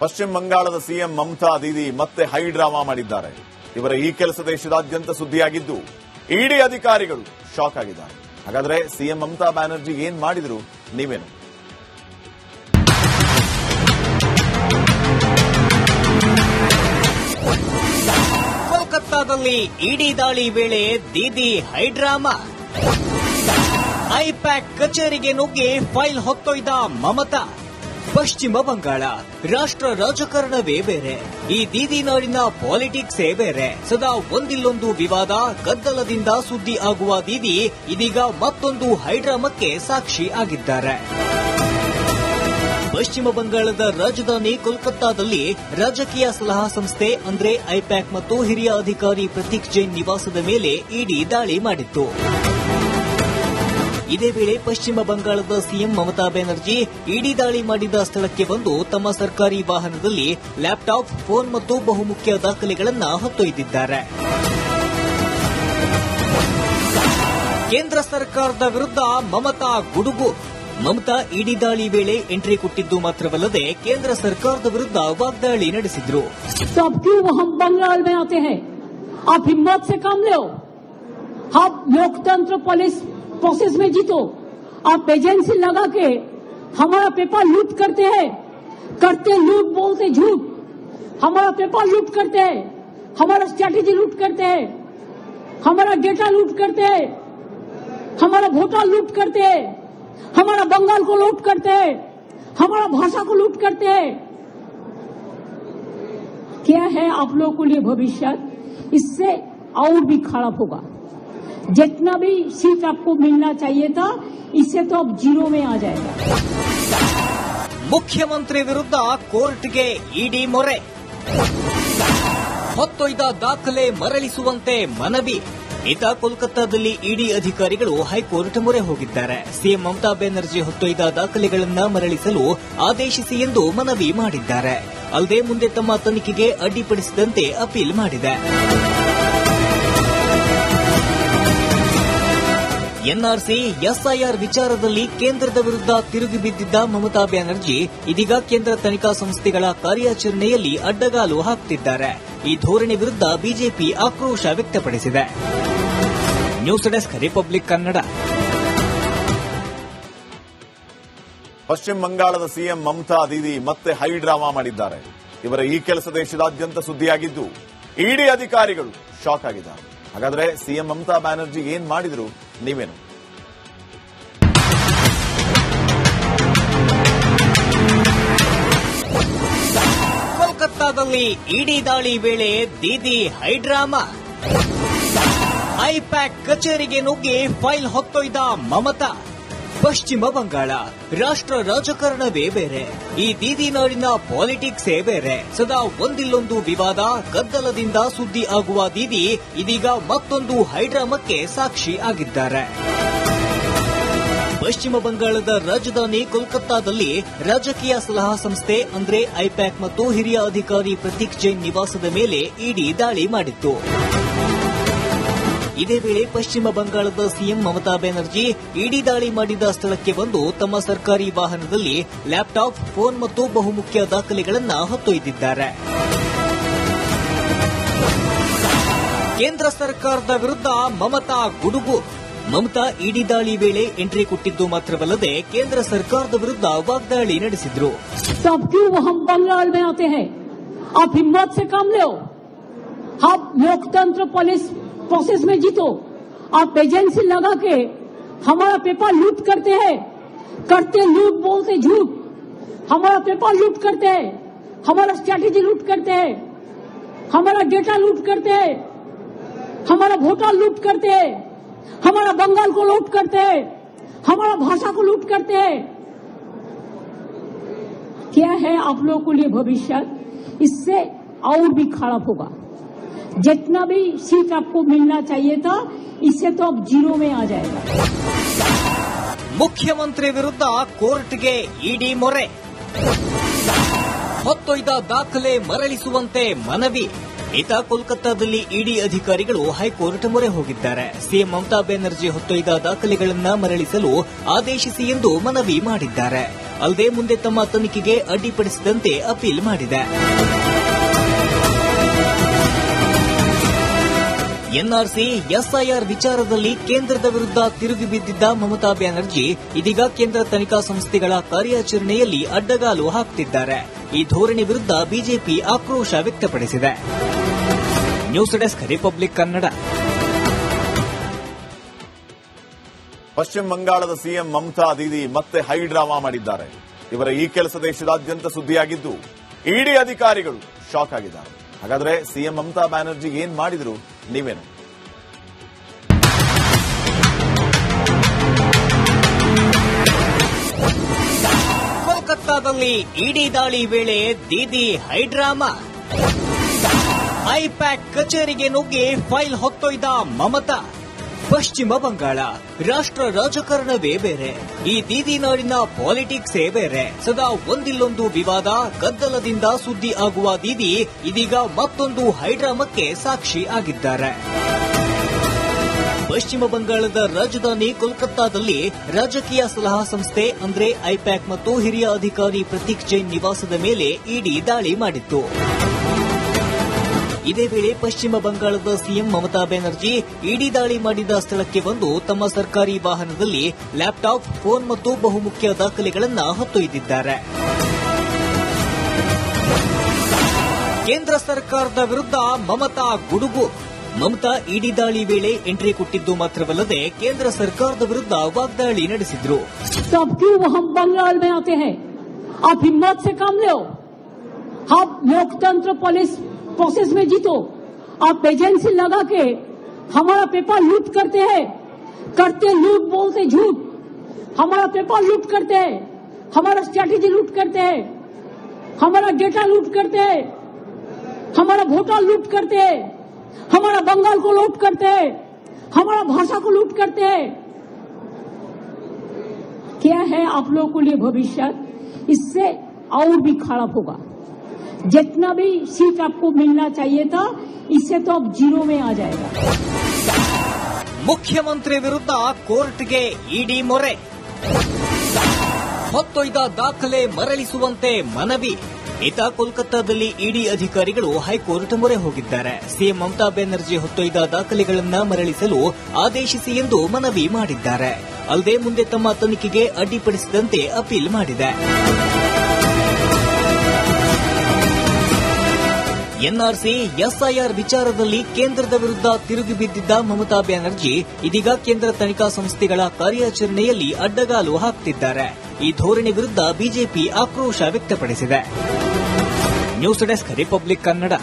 ಪಶ್ಚಿಮ ಬಂಗಾಳದ ಸಿಎಂ ಮಮತಾ ದೀದಿ ಮತ್ತೆ ಹೈ ಡ್ರಾಮಾ ಮಾಡಿದ್ದಾರೆ. ಇವರ ಈ ಕೆಲಸ ದೇಶದಾದ್ಯಂತ ಸುದ್ದಿಯಾಗಿದ್ದು ಇಡಿ ಅಧಿಕಾರಿಗಳು ಶಾಕ್ ಆಗಿದ್ದಾರೆ. ಹಾಗಾದ್ರೆ ಸಿಎಂ ಮಮತಾ ಬ್ಯಾನರ್ಜಿ ಏನ್ ಮಾಡಿದ್ರು ನೀವೇನು? ಕೋಲ್ಕತ್ತಾದಲ್ಲಿ ಇಡಿ ದಾಳಿ ವೇಳೆ ದೀದಿ ಹೈ ಡ್ರಾಮಾ. ಐಪ್ಯಾಕ್ ಕಚೇರಿಗೆ ನುಗ್ಗಿ ಫೈಲ್ ಹೊತ್ತೊಯ್ದ ಮಮತಾ. ಪಶ್ಚಿಮ ಬಂಗಾಳ ರಾಷ್ಟ್ರ ರಾಜಕಾರಣವೇ ಬೇರೆ, ಈ ದೀದಿ ನಾಡಿನ ಪಾಲಿಟಿಕ್ಸೇ ಬೇರೆ. ಸದಾ ಒಂದಿಲ್ಲೊಂದು ವಿವಾದ ಗದ್ದಲದಿಂದ ಸುದ್ದಿ ಆಗುವ ದೀದಿ ಇದೀಗ ಮತ್ತೊಂದು ಹೈಡ್ರಾಮಕ್ಕೆ ಸಾಕ್ಷಿ ಆಗಿದ್ದಾರೆ. ಪಶ್ಚಿಮ ಬಂಗಾಳದ ರಾಜಧಾನಿ ಕೋಲ್ಕತ್ತಾದಲ್ಲಿ ರಾಜಕೀಯ ಸಲಹಾ ಸಂಸ್ಥೆ ಅಂದ್ರೆ ಐಪ್ಯಾಕ್ ಮತ್ತು ಹಿರಿಯ ಅಧಿಕಾರಿ ಪ್ರತೀಕ್ ಜೈನ್ ನಿವಾಸದ ಮೇಲೆ ಇಡಿ ದಾಳಿ ಮಾಡಿತ್ತು. ಇದೇ ವೇಳೆ ಪಶ್ಚಿಮ ಬಂಗಾಳದ ಸಿಎಂ ಮಮತಾ ಬ್ಯಾನರ್ಜಿ ಇಡಿ ದಾಳಿ ಮಾಡಿದ ಸ್ಥಳಕ್ಕೆ ಬಂದು ತಮ್ಮ ಸರ್ಕಾರಿ ವಾಹನದಲ್ಲಿ ಲ್ಯಾಪ್ಟಾಪ್, ಫೋನ್ ಮತ್ತು ಬಹುಮುಖ್ಯ ದಾಖಲೆಗಳನ್ನು ಹೊತ್ತೊಯ್ದಿದ್ದಾರೆ. ಕೇಂದ್ರ ಸರ್ಕಾರದ ವಿರುದ್ಧ ಮಮತಾ ಗುಡುಗು. ಮಮತಾ ಇಡಿ ದಾಳಿ ವೇಳೆ ಎಂಟ್ರಿ ಕೊಟ್ಟಿದ್ದು ಮಾತ್ರವಲ್ಲದೆ ಕೇಂದ್ರ ಸರ್ಕಾರದ ವಿರುದ್ಧ ವಾಗ್ದಾಳಿ ನಡೆಸಿದ್ರು. बंगाल में आते हैं, आप हिम्मत से काम लो, आप लोकतंत्र पुलिस प्रोसेस में जीतो, आप एजेंसी लगा के हमारा पेपर लूट करते हैं, करते लूट बोलते झूठ, हमारा पेपर लूट करते हैं, हमारा स्ट्रैटेजी लूट करते हैं, हमारा डेटा लूट करते हैं, हमारा वोटर लूट करते हैं, हमारा बंगाल को लूट करते हैं, हमारा भाषा को लूट करते हैं. क्या है आप लोगों के लिए भविष्य? इससे और भी खराब होगा. जितना भी सीट आपको मिलना चाहिए था, इससे तो अब जीरो में आ जाएगा. ಮುಖ್ಯಮಂತ್ರಿ ವಿರುದ್ಧ ಕೋರ್ಟ್ಗೆ ಇಡಿ ಮೊರೆ. ಹೊತ್ತೊಯ್ದ ದಾಖಲೆ ಮರಳಿಸುವಂತೆ ಮನವಿ. ಈತ ಕೋಲ್ಕತ್ತಾದಲ್ಲಿ ಇಡಿ ಅಧಿಕಾರಿಗಳು ಹೈಕೋರ್ಟ್ ಮೊರೆ ಹೋಗಿದ್ದಾರೆ. ಸಿಎಂ ಮಮತಾ ಬ್ಯಾನರ್ಜಿ ಹೊತ್ತೊಯ್ದ ದಾಖಲೆಗಳನ್ನು ಮರಳಿಸಲು ಆದೇಶಿಸಿ ಎಂದು ಮನವಿ ಮಾಡಿದ್ದಾರೆ. ಅಲ್ಲದೆ ಮುಂದೆ ತಮ್ಮ ತನಿಖೆಗೆ ಅಡ್ಡಿಪಡಿಸಿದಂತೆ ಅಪೀಲ್ ಮಾಡಿದೆ. ಎನ್ಆರ್ಸಿ, ಎಸ್ಐಆರ್ ವಿಚಾರದಲ್ಲಿ ಕೇಂದ್ರದ ವಿರುದ್ಧ ತಿರುಗಿ ಬಿದ್ದಿದ್ದ ಮಮತಾ ಬ್ಯಾನರ್ಜಿ ಇದೀಗ ಕೇಂದ್ರ ತನಿಖಾ ಸಂಸ್ಥೆಗಳ ಕಾರ್ಯಾಚರಣೆಯಲ್ಲಿ ಅಡ್ಡಗಾಲು ಹಾಕುತ್ತಿದ್ದಾರೆ. ಈ ಧೋರಣೆ ವಿರುದ್ಧ ಬಿಜೆಪಿ ಆಕ್ರೋಶ ವ್ಯಕ್ತಪಡಿಸಿದೆ. News desk, republic Kannada. ಪಶ್ಚಿಮ ಬಂಗಾಳದ ಸಿಎಂ ಮಮತಾ ದೀದಿ ಮತ್ತೆ ಹೈ ಡ್ರಾಮಾ ಮಾಡಿದ್ದಾರೆ. ಇವರ ಈ ಕೆಲಸ ದೇಶದಾದ್ಯಂತ ಸುದ್ದಿಯಾಗಿದ್ದು ಇಡಿ ಅಧಿಕಾರಿಗಳು ಶಾಕ್ ಆಗಿದ್ದಾರೆ. ಹಾಗಾದ್ರೆ ಸಿಎಂ ಮಮತಾ ಬ್ಯಾನರ್ಜಿ ಏನ್ ಮಾಡಿದ್ರು ನೀವೇನು? ಕೋಲ್ಕತ್ತಾದಲ್ಲಿ ಇಡಿ ದಾಳಿ ವೇಳೆ ದೀದಿ ಹೈ ಡ್ರಾಮಾ. ಐಪ್ಯಾಕ್ ಕಚೇರಿಗೆ ನುಗ್ಗಿ ಫೈಲ್ ಹೊತ್ತೊಯ್ದ ಮಮತಾ. ಪಶ್ಚಿಮ ಬಂಗಾಳ ರಾಷ್ಟ್ರ ರಾಜಕಾರಣವೇ ಬೇರೆ, ಈ ದೀದಿ ನಾಡಿನ ಪಾಲಿಟಿಕ್ಸೇ ಬೇರೆ. ಸದಾ ಒಂದಿಲ್ಲೊಂದು ವಿವಾದ ಗದ್ದಲದಿಂದ ಸುದ್ದಿ ಆಗುವ ದೀದಿ ಇದೀಗ ಮತ್ತೊಂದು ಹೈಡ್ರಾಮಕ್ಕೆ ಸಾಕ್ಷಿ ಆಗಿದ್ದಾರೆ. ಪಶ್ಚಿಮ ಬಂಗಾಳದ ರಾಜಧಾನಿ ಕೋಲ್ಕತ್ತಾದಲ್ಲಿ ರಾಜಕೀಯ ಸಲಹಾ ಸಂಸ್ಥೆ ಅಂದ್ರೆ ಐಪ್ಯಾಕ್ ಮತ್ತು ಹಿರಿಯ ಅಧಿಕಾರಿ ಪ್ರತೀಕ್ ಜೈನ್ ನಿವಾಸದ ಮೇಲೆ ಇಡಿ ದಾಳಿ ಮಾಡಿತ್ತು. ಇದೇ ವೇಳೆ ಪಶ್ಚಿಮ ಬಂಗಾಳದ ಸಿಎಂ ಮಮತಾ ಬ್ಯಾನರ್ಜಿ ಇಡಿ ದಾಳಿ ಮಾಡಿದ ಸ್ಥಳಕ್ಕೆ ಬಂದು ತಮ್ಮ ಸರ್ಕಾರಿ ವಾಹನದಲ್ಲಿ ಲ್ಯಾಪ್ಟಾಪ್, ಫೋನ್ ಮತ್ತು ಬಹುಮುಖ್ಯ ದಾಖಲೆಗಳನ್ನು ಹೊತ್ತೊಯ್ದಿದ್ದಾರೆ. ಕೇಂದ್ರ ಸರ್ಕಾರದ ವಿರುದ್ಧ ಮಮತಾ ಗುಡುಗು. ಮಮತಾ ಇಡಿ ದಾಳಿ ವೇಳೆ ಎಂಟ್ರಿ ಕೊಟ್ಟಿದ್ದು ಮಾತ್ರವಲ್ಲದೆ ಕೇಂದ್ರ ಸರ್ಕಾರದ ವಿರುದ್ಧ ವಾಗ್ದಾಳಿ ನಡೆಸಿದ್ರು. बंगाल में आते हैं, आप हिम्मत से काम लो, आप लोकतंत्र पुलिस प्रोसेस में जीतो, आप एजेंसी लगा के हमारा पेपर लूट करते हैं, करते लूट बोलते झूठ, हमारा पेपर लूट करते हैं, हमारा स्ट्रैटेजी लूट करते हैं, हमारा डेटा लूट करते हैं, हमारा वोटर लूट करते हैं, हमारा बंगाल को लूट करते हैं, हमारा भाषा को लूट करते हैं. क्या है आप लोगों के लिए भविष्य? इससे और भी खराब होगा. जितना भी सीट आपको मिलना चाहिए था, इससे तो अब जीरो में आ जाएगा. ಮುಖ್ಯಮಂತ್ರಿ ವಿರುದ್ಧ ಕೋರ್ಟ್ಗೆ ಇಡಿ ಮೊರೆ. ಹೊತ್ತೊಯ್ದ ದಾಖಲೆ ಮರಳಿಸುವಂತೆ ಮನವಿ. ಈತ ಕೋಲ್ಕತ್ತಾದಲ್ಲಿ ಇಡಿ ಅಧಿಕಾರಿಗಳು ಹೈಕೋರ್ಟ್ ಮೊರೆ ಹೋಗಿದ್ದಾರೆ. ಸಿಎಂ ಮಮತಾ ಬ್ಯಾನರ್ಜಿ ಹೊತ್ತೊಯ್ದ ದಾಖಲೆಗಳನ್ನು ಮರಳಿಸಲು ಆದೇಶಿಸಿ ಎಂದು ಮನವಿ ಮಾಡಿದ್ದಾರೆ. ಅಲ್ಲದೆ ಮುಂದೆ ತಮ್ಮ ತನಿಖೆಗೆ ಅಡ್ಡಿಪಡಿಸಿದಂತೆ ಅಪೀಲ್ ಮಾಡಿದೆ. ಎನ್ಆರ್ಸಿ ಎಸ್ಐಆರ್ ವಿಚಾರದಲ್ಲಿ ಕೇಂದ್ರದ ವಿರುದ್ಧ ತಿರುಗಿ ಬಿದ್ದಿದ್ದ ಮಮತಾ ಬ್ಯಾನರ್ಜಿ ಇದೀಗ ಕೇಂದ್ರ ತನಿಖಾ ಸಂಸ್ಥೆಗಳ ಕಾರ್ಯಾಚರಣೆಯಲ್ಲಿ ಅಡ್ಡಗಾಲು ಹಾಕುತ್ತಿದ್ದಾರೆ. ಈ ಧೋರಣೆ ವಿರುದ್ಧ ಬಿಜೆಪಿ ಆಕ್ರೋಶ ವ್ಯಕ್ತಪಡಿಸಿದೆ. News desk republic Kannada. ಪಶ್ಚಿಮ ಬಂಗಾಳದ ಸಿಎಂ ಮಮತಾ ದೀದಿ ಮತ್ತೆ ಹೈ ಡ್ರಾಮಾ ಮಾಡಿದ್ದಾರೆ. ಇವರ ಈ ಕೆಲಸ ದೇಶದಾದ್ಯಂತ ಸುದ್ದಿಯಾಗಿದ್ದು ಇಡಿ ಅಧಿಕಾರಿಗಳು ಶಾಕ್ ಆಗಿದ್ದಾರೆ. ಹಾಗಾದ್ರೆ ಸಿಎಂ ಮಮತಾ ಬ್ಯಾನರ್ಜಿ ಏನ್ ಮಾಡಿದ್ರು ನೀವೇನು? ಕೋಲ್ಕತ್ತಾದಲ್ಲಿ ಇಡಿ ದಾಳಿ ವೇಳೆ ದೀದಿ ಹೈಡ್ರಾಮಾ. ಐಪ್ಯಾಕ್ ಕಚೇರಿಗೆ ನುಗ್ಗಿ ಫೈಲ್ ಹೊತ್ತೊಯ್ದ ಮಮತಾ. ಪಶ್ಚಿಮ ಬಂಗಾಳ ರಾಷ್ಟ್ರ ರಾಜಕಾರಣವೇ ಬೇರೆ, ಈ ದೀದಿ ನಾಡಿನ ಪಾಲಿಟಿಕ್ಸೇ ಬೇರೆ. ಸದಾ ಒಂದಿಲ್ಲೊಂದು ವಿವಾದ ಗದ್ದಲದಿಂದ ಸುದ್ದಿ ಆಗುವ ದೀದಿ ಇದೀಗ ಮತ್ತೊಂದು ಹೈಡ್ರಾಮಕ್ಕೆ ಸಾಕ್ಷಿ ಆಗಿದ್ದಾರೆ. ಪಶ್ಚಿಮ ಬಂಗಾಳದ ರಾಜಧಾನಿ ಕೋಲ್ಕತ್ತಾದಲ್ಲಿ ರಾಜಕೀಯ ಸಲಹಾ ಸಂಸ್ಥೆ ಅಂದ್ರೆ ಐಪ್ಯಾಕ್ ಮತ್ತು ಹಿರಿಯ ಅಧಿಕಾರಿ ಪ್ರತೀಕ್ ಜೈನ್ ನಿವಾಸದ ಮೇಲೆ ಇಡಿ ದಾಳಿ ಮಾಡಿತ್ತು. ಇದೇ ವೇಳೆ ಪಶ್ಚಿಮ ಬಂಗಾಳದ ಸಿಎಂ ಮಮತಾ ಬ್ಯಾನರ್ಜಿ ಇಡಿ ದಾಳಿ ಮಾಡಿದ ಸ್ಥಳಕ್ಕೆ ಬಂದು ತಮ್ಮ ಸರ್ಕಾರಿ ವಾಹನದಲ್ಲಿ ಲ್ಯಾಪ್ಟಾಪ್, ಫೋನ್ ಮತ್ತು ಬಹುಮುಖ್ಯ ದಾಖಲೆಗಳನ್ನು ಹೊತ್ತೊಯ್ದಿದ್ದಾರೆ. ಕೇಂದ್ರ ಸರ್ಕಾರದ ವಿರುದ್ಧ ಮಮತಾ ಗುಡುಗು. ಮಮತಾ ಇಡಿ ದಾಳಿ ವೇಳೆ ಎಂಟ್ರಿ ಕೊಟ್ಟಿದ್ದು ಮಾತ್ರವಲ್ಲದೆ ಕೇಂದ್ರ ಸರ್ಕಾರದ ವಿರುದ್ಧ ವಾಗ್ದಾಳಿ ನಡೆಸಿದ್ರು. बंगाल में आते हैं, आप हिम्मत से काम लो, आप लोकतंत्र पुलिस प्रोसेस में जीतो, आप एजेंसी लगा के हमारा पेपर लूट करते हैं, करते लूट बोलते झूठ, हमारा पेपर लूट करते हैं, हमारा स्ट्रैटेजी लूट करते हैं, हमारा डेटा लूट करते हैं, हमारा वोटर लूट करते हैं, हमारा बंगाल को लूट करते हैं, हमारा भाषा को लूट करते हैं. क्या है आप लोगों को लिए भविष्य? इससे और भी खराब होगा. जितना भी सीट आपको मिलना चाहिए था, इससे तो अब जीरो में आ जाएगा. ಮುಖ್ಯಮಂತ್ರಿ ವಿರುದ್ಧ ಕೋರ್ಟ್ಗೆ ಇಡಿ ಮೊರೆ. ಹೊತ್ತೊಯ್ದ ದಾಖಲೆ ಮರಳಿಸುವಂತೆ ಮನವಿ. ಇತ ಕೋಲ್ಕತ್ತಾದಲ್ಲಿ ಇಡಿ ಅಧಿಕಾರಿಗಳು ಹೈಕೋರ್ಟ್ ಮೊರೆ ಹೋಗಿದ್ದಾರೆ. ಸಿಎಂ ಮಮತಾ ಬ್ಯಾನರ್ಜಿ ಹೊತ್ತೊಯ್ದ ದಾಖಲೆಗಳನ್ನು ಮರಳಿಸಲು ಆದೇಶಿಸಿ ಎಂದು ಮನವಿ ಮಾಡಿದ್ದಾರೆ. ಅಲ್ಲದೆ ಮುಂದೆ ತಮ್ಮ ತನಿಖೆಗೆ ಅಡ್ಡಿಪಡಿಸಿದಂತೆ ಅಪೀಲ್ ಮಾಡಿದೆ. ಎನ್ಆರ್ಸಿ ಎಸ್ಐಆರ್ ವಿಚಾರದಲ್ಲಿ ಕೇಂದ್ರದ ವಿರುದ್ಧ ತಿರುಗಿ ಬಿದ್ದಿದ್ದ ಮಮತಾ ಬ್ಯಾನರ್ಜಿ ಇದೀಗ ಕೇಂದ್ರ ತನಿಖಾ ಸಂಸ್ಥೆಗಳ ಕಾರ್ಯಾಚರಣೆಯಲ್ಲಿ ಅಡ್ಡಗಾಲು ಹಾಕುತ್ತಿದ್ದಾರೆ. ಈ ಧೋರಣೆ ವಿರುದ್ಧ ಬಿಜೆಪಿ ಆಕ್ರೋಶ ವ್ಯಕ್ತಪಡಿಸಿದೆ. News desk republic Kannada.